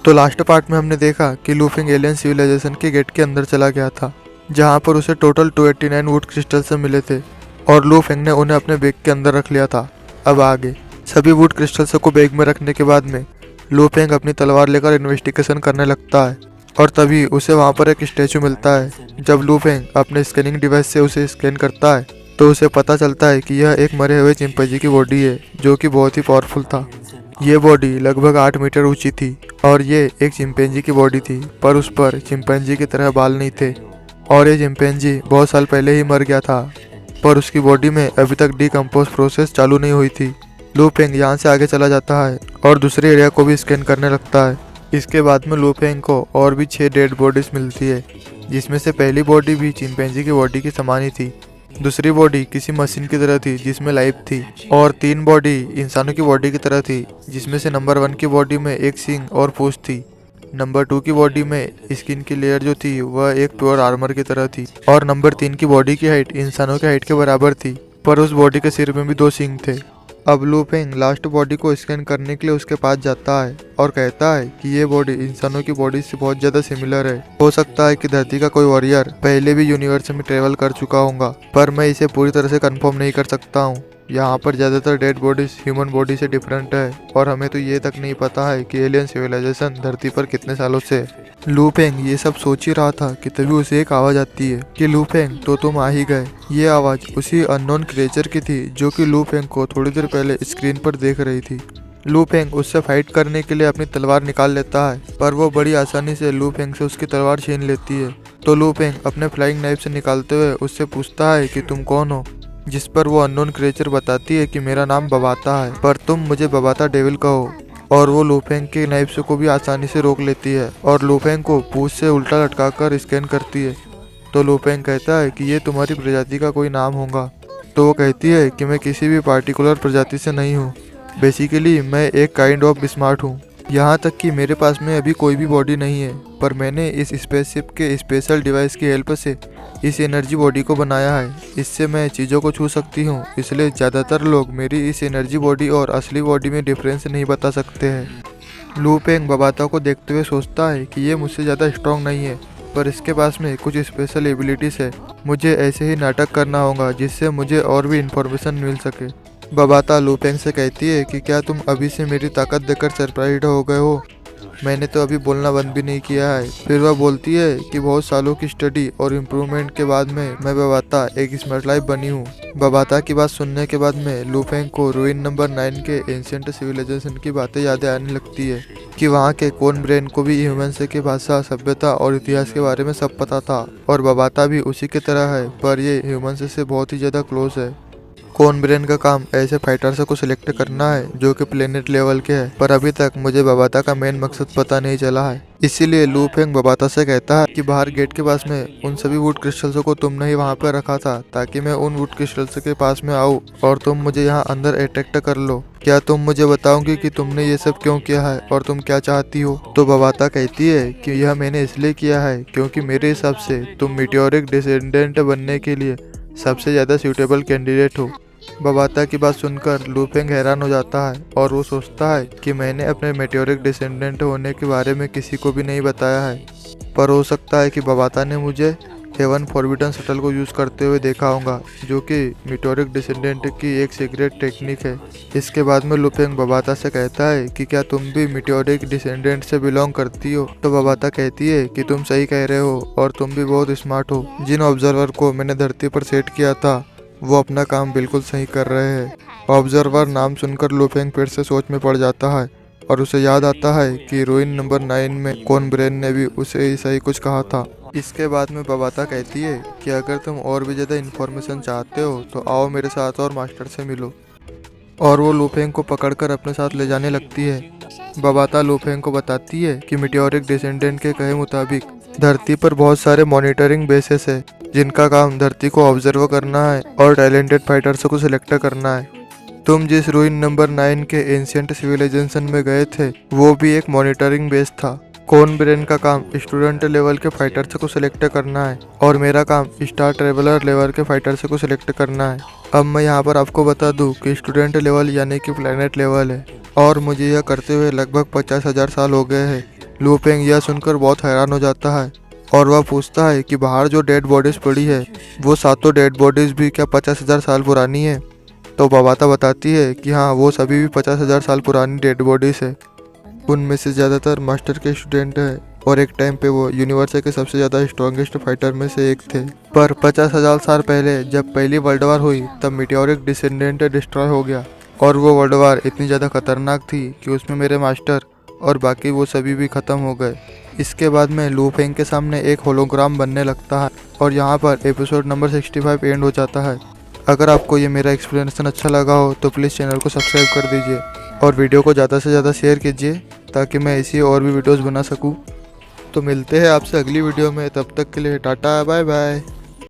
तो last part में हमने देखा कि लूफिंग एलियन सिविलाइजेशन के गेट के अंदर चला गया था, जहाँ पर उसे टोटल 289 वुड क्रिस्टल से मिले थे और लूफिंग ने उन्हें अपने बैग के अंदर रख लिया था। अब आगे सभी वुड क्रिस्टल्स को बैग में रखने के बाद में लूफिंग अपनी तलवार लेकर इन्वेस्टिगेशन करने लगता है और तभी उसे वहाँ पर एक स्टैचू मिलता है। जब लूफिंग अपने स्कैनिंग डिवाइस से उसे स्कैन करता है तो उसे पता चलता है कि यह एक मरे हुए चिंपैंजी की बॉडी है, जो कि बहुत ही पावरफुल था। ये बॉडी लगभग 8 मीटर ऊंची थी और ये एक चिंपैंजी की बॉडी थी, पर उस पर चिंपैंजी की तरह बाल नहीं थे और ये चिंपैंजी बहुत साल पहले ही मर गया था, पर उसकी बॉडी में अभी तक डिकम्पोज प्रोसेस चालू नहीं हुई थी। लूफिंग यहाँ से आगे चला जाता है और दूसरे एरिया को भी स्कैन करने लगता है। इसके बाद में लूफिंग को और भी 6 डेड बॉडीज मिलती है, जिसमें से पहली बॉडी भी चिंपैंजी की बॉडी की समान ही थी, दूसरी बॉडी किसी मशीन की तरह थी जिसमें लाइफ थी और 3 बॉडी इंसानों की बॉडी की तरह थी, जिसमें से नंबर 1 की बॉडी में एक सींग और पूंछ थी। नंबर 2 की बॉडी में स्किन की लेयर जो थी वह एक प्योर आर्मर की तरह थी और नंबर 3 की बॉडी की हाइट इंसानों की हाइट के बराबर थी, पर उस बॉडी के सिर में भी 2 सींग थे। अब लूफिंग लास्ट बॉडी को स्कैन करने के लिए उसके पास जाता है और कहता है कि ये बॉडी इंसानों की बॉडी से बहुत ज्यादा सिमिलर है। हो सकता है कि धरती का कोई वॉरियर पहले भी यूनिवर्स में ट्रेवल कर चुका होगा, पर मैं इसे पूरी तरह से कंफर्म नहीं कर सकता हूँ। यहाँ पर ज्यादातर डेड बॉडीज ह्यूमन बॉडी से डिफरेंट है और हमें तो ये तक नहीं पता है कि एलियन सिविलाइजेशन धरती पर कितने सालों से है। लूफिंग ये सब सोच ही रहा था कि तभी उसे एक आवाज आती है कि लूफिंग तो तुम आ ही गए। ये आवाज उसी अननोन क्रिएचर की थी जो कि लूफिंग को थोड़ी देर पहले स्क्रीन पर देख रही थी। लूफिंग उससे फाइट करने के लिए अपनी तलवार निकाल लेता है, पर वो बड़ी आसानी से लूफिंग से उसकी तलवार छीन लेती है। तो लूफिंग अपने फ्लाइंग नाइफ से निकालते हुए उससे पूछता है कि तुम कौन हो, जिस पर वो अननोन क्रिएचर बताती है कि मेरा नाम बबाता है, पर तुम मुझे बबाता डेविल कहो। और वो लूफिंग के नाइफ से को भी आसानी से रोक लेती है और लूफिंग को पूंछ से उल्टा लटकाकर स्कैन करती है। तो लूफिंग कहता है कि ये तुम्हारी प्रजाति का कोई नाम होगा। तो वो कहती है कि मैं किसी भी पार्टिकुलर प्रजाति से नहीं हूँ, बेसिकली मैं एक काइंड ऑफ स्मार्ट हूँ। यहाँ तक कि मेरे पास में अभी कोई भी बॉडी नहीं है, पर मैंने इस स्पेसशिप के स्पेशल डिवाइस की हेल्प से इस एनर्जी बॉडी को बनाया है। इससे मैं चीज़ों को छू सकती हूँ, इसलिए ज़्यादातर लोग मेरी इस एनर्जी बॉडी और असली बॉडी में डिफरेंस नहीं बता सकते हैं। लूफिंग बबाता को देखते हुए सोचता है कि ये मुझसे ज़्यादा स्ट्रॉन्ग नहीं है, पर इसके पास में कुछ स्पेशल एबिलिटीज़ है। मुझे ऐसे ही नाटक करना होगा जिससे मुझे और भी इन्फॉर्मेशन मिल सके। बबाता लूफिंग से कहती है कि क्या तुम अभी से मेरी ताकत देखकर सरप्राइज हो गए हो? मैंने तो अभी बोलना बंद भी नहीं किया है। फिर वह बोलती है कि बहुत सालों की स्टडी और इम्प्रूवमेंट के बाद में मैं बबाता एक स्मार्ट लाइफ बनी हूँ। बबाता की बात सुनने के बाद में लूफिंग को रूइन नंबर 9 के एंशिएंट सिविलाइजेशन की बातें यादें आने लगती है कि वहाँ के कोन ब्रेन को भी ह्यूमंस के भाषा, सभ्यता और इतिहास के बारे में सब पता था और बबाता भी उसी की तरह है, पर ये ह्यूमंस से बहुत ही ज़्यादा क्लोज है। कोन ब्रेन का काम ऐसे फाइटर्स को सिलेक्ट करना है जो कि प्लेनेट लेवल के हैं, पर अभी तक मुझे बबाता का मेन मकसद पता नहीं चला है। इसीलिए लूफिंग बबाता से कहता है कि बाहर गेट के पास में उन सभी वुड क्रिस्टल्स को तुमने ही वहाँ पर रखा था ताकि मैं उन वुड क्रिस्टल्स के पास में आऊँ और तुम मुझे यहाँ अंदर अट्रैक्ट कर लो। क्या तुम मुझे बताओगे कि तुमने ये सब क्यों किया है और तुम क्या चाहती हो? तो बबाता कहती है कि यह मैंने इसलिए किया है क्योंकि मेरे हिसाब से तुम मीटियोरिक डिसेंडेंट बनने के लिए सबसे ज़्यादा सूटेबल कैंडिडेट हो। बबाता की बात सुनकर लूफिंग हैरान हो जाता है और वो सोचता है कि मैंने अपने मेटियोरिक डिसेंडेंट होने के बारे में किसी को भी नहीं बताया है, पर हो सकता है कि बबाता ने मुझे हेवन फॉरबिडन शटल को यूज़ करते हुए देखा होगा, जो कि मेटियोरिक डिसेंडेंट की एक सीक्रेट टेक्निक है। इसके बाद में लूफिंग बबाता से कहता है कि क्या तुम भी मेटियोरिक डिसेंडेंट से बिलोंग करती हो? तो बबाता कहती है कि तुम सही कह रहे हो और तुम भी बहुत स्मार्ट हो। जिन ऑब्जर्वर को मैंने धरती पर सेट किया था वो अपना काम बिल्कुल सही कर रहे हैं। ऑब्जर्वर नाम सुनकर लूफिंग फिर से सोच में पड़ जाता है और उसे याद आता है कि रूइन नंबर 9 में कोन ब्रेन ने भी उसे ही सही कुछ कहा था। इसके बाद में बबाता कहती है कि अगर तुम और भी ज़्यादा इन्फॉर्मेशन चाहते हो तो आओ मेरे साथ और मास्टर से मिलो, और वो लूफिंग को पकड़कर अपने साथ ले जाने लगती है। बबाता लूफिंग को बताती है कि मेटियोरिक डिसेंडेंट के कहे मुताबिक धरती पर बहुत सारे मॉनिटरिंग बेसेस है जिनका काम धरती को ऑब्जर्व करना है और टैलेंटेड फाइटर्स को सिलेक्ट करना है। तुम जिस रूइन नंबर 9 के एंशिएंट सिविलाइजेशन में गए थे वो भी एक मॉनिटरिंग बेस था। कोन ब्रेन का काम स्टूडेंट लेवल के फाइटर्स को सिलेक्ट करना है और मेरा काम स्टार ट्रेवलर लेवल के फाइटर्स को सिलेक्ट करना है। अब मैं यहाँ पर आपको बता दूं कि स्टूडेंट लेवल यानी कि प्लेनेट लेवल है और मुझे यह करते हुए लगभग 50,000 साल हो गए हैं। लू फेंग यह सुनकर बहुत हैरान हो जाता है और वह पूछता है कि बाहर जो डेड बॉडीज पड़ी है वो सातों डेड बॉडीज भी क्या 50,000 साल पुरानी है। तो बाबाता बताती है कि हाँ, वो सभी भी 50,000 साल पुरानी डेड बॉडीज है। उनमें से ज़्यादातर मास्टर के स्टूडेंट है और एक टाइम पे वो यूनिवर्स के सबसे ज़्यादा स्ट्रॉन्गेस्ट फाइटर में से एक थे। पर 50,000 साल पहले जब पहली वर्ल्ड वार हुई तब मीटियोरिक डिसेंडेंट डिस्ट्रॉय हो गया और वो वर्ल्ड वार इतनी ज़्यादा खतरनाक थी कि उसमें मेरे मास्टर और बाकी वो सभी भी ख़त्म हो गए। इसके बाद में लू फेंग के सामने एक होलोग्राम बनने लगता है और यहाँ पर एपिसोड नंबर 65 एंड हो जाता है। अगर आपको ये मेरा एक्सप्लेनेशन अच्छा लगा हो तो प्लीज़ चैनल को सब्सक्राइब कर दीजिए और वीडियो को ज़्यादा से ज़्यादा शेयर कीजिए ताकि मैं ऐसी और भी वीडियोस बना सकूं। तो मिलते हैं आपसे अगली वीडियो में, तब तक के लिए टाटा बाय बाय।